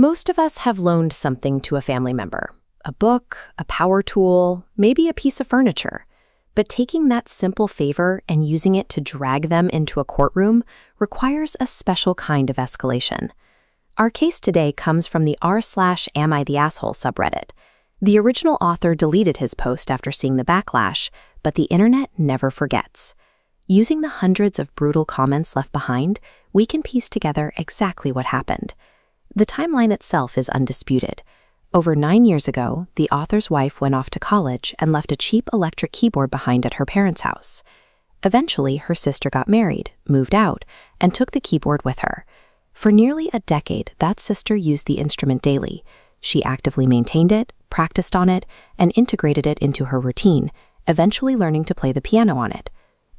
Most of us have loaned something to a family member, a book, a power tool, maybe a piece of furniture. But taking that simple favor and using it to drag them into a courtroom requires a special kind of escalation. Our case today comes from the r/Am I the Asshole subreddit. The original author deleted his post after seeing the backlash, but the internet never forgets. Using the hundreds of brutal comments left behind, we can piece together exactly what happened. The timeline itself is undisputed. Over 9 years ago, the author's wife went off to college and left a cheap electric keyboard behind at her parents' house. Eventually, her sister got married, moved out, and took the keyboard with her. For nearly a decade, that sister used the instrument daily. She actively maintained it, practiced on it, and integrated it into her routine, eventually learning to play the piano on it.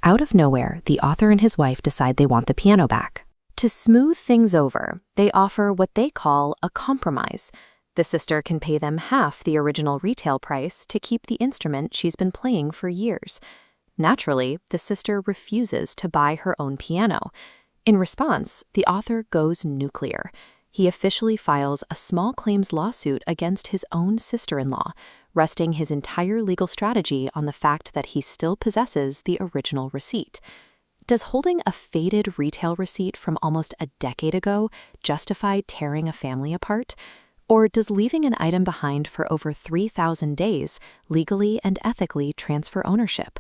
Out of nowhere, the author and his wife decide they want the piano back. To smooth things over, they offer what they call a compromise. The sister can pay them half the original retail price to keep the instrument she's been playing for years. Naturally, the sister refuses to buy her own piano. In response, the author goes nuclear. He officially files a small claims lawsuit against his own sister-in-law, resting his entire legal strategy on the fact that he still possesses the original receipt. Does holding a faded retail receipt from almost a decade ago justify tearing a family apart? Or does leaving an item behind for over 3,000 days legally and ethically transfer ownership?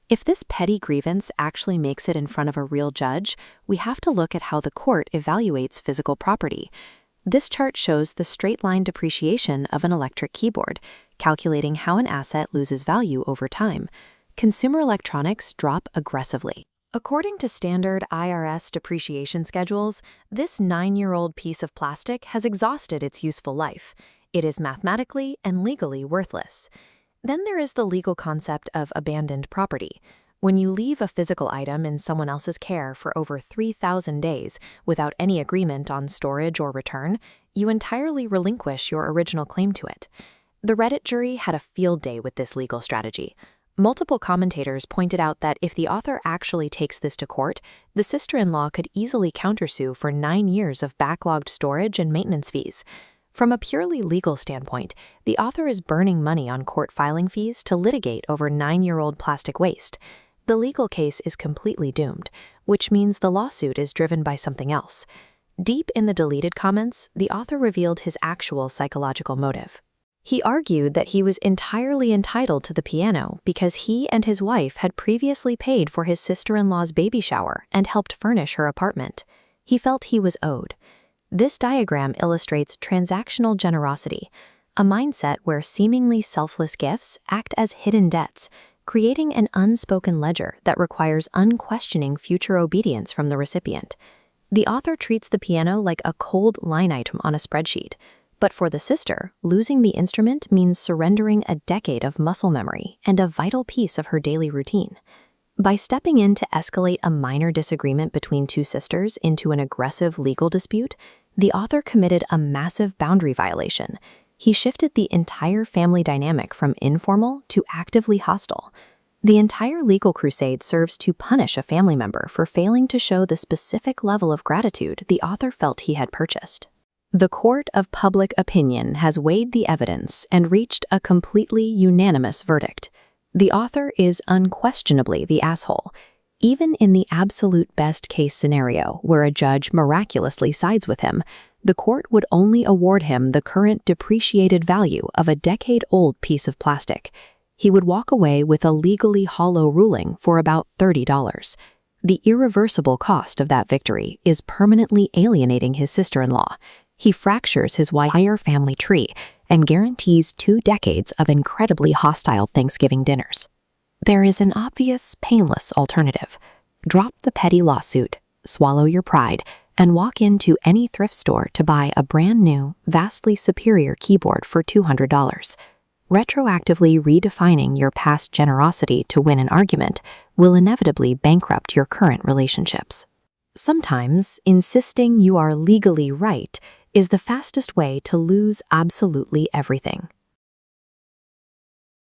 If this petty grievance actually makes it in front of a real judge, we have to look at how the court evaluates physical property. This chart shows the straight-line depreciation of an electric keyboard, calculating how an asset loses value over time. Consumer electronics drop aggressively. According to standard IRS depreciation schedules, this 9-year-old piece of plastic has exhausted its useful life. It is mathematically and legally worthless. Then there is the legal concept of abandoned property. When you leave a physical item in someone else's care for over 3,000 days without any agreement on storage or return, you entirely relinquish your original claim to it. The Reddit jury had a field day with this legal strategy. Multiple commentators pointed out that if the author actually takes this to court, the sister-in-law could easily countersue for 9 years of backlogged storage and maintenance fees. From a purely legal standpoint, the author is burning money on court filing fees to litigate over 9-year-old plastic waste. The legal case is completely doomed, which means the lawsuit is driven by something else. Deep in the deleted comments, the author revealed his actual psychological motive. He argued that he was entirely entitled to the piano because he and his wife had previously paid for his sister-in-law's baby shower and helped furnish her apartment. He felt he was owed. This diagram illustrates transactional generosity, a mindset where seemingly selfless gifts act as hidden debts, creating an unspoken ledger that requires unquestioning future obedience from the recipient. The author treats the piano like a cold line item on a spreadsheet. But for the sister, losing the instrument means surrendering a decade of muscle memory and a vital piece of her daily routine. By stepping in to escalate a minor disagreement between two sisters into an aggressive legal dispute, the author committed a massive boundary violation. He shifted the entire family dynamic from informal to actively hostile. The entire legal crusade serves to punish a family member for failing to show the specific level of gratitude the author felt he had purchased. The court of public opinion has weighed the evidence and reached a completely unanimous verdict. The author is unquestionably the asshole. Even in the absolute best-case scenario, where a judge miraculously sides with him, the court would only award him the current depreciated value of a decade-old piece of plastic. He would walk away with a legally hollow ruling for about $30. The irreversible cost of that victory is permanently alienating his sister-in-law. He fractures his entire family tree and guarantees 2 decades of incredibly hostile Thanksgiving dinners. There is an obvious, painless alternative. Drop the petty lawsuit, swallow your pride, and walk into any thrift store to buy a brand new, vastly superior keyboard for $200. Retroactively redefining your past generosity to win an argument will inevitably bankrupt your current relationships. Sometimes, insisting you are legally right is the fastest way to lose absolutely everything.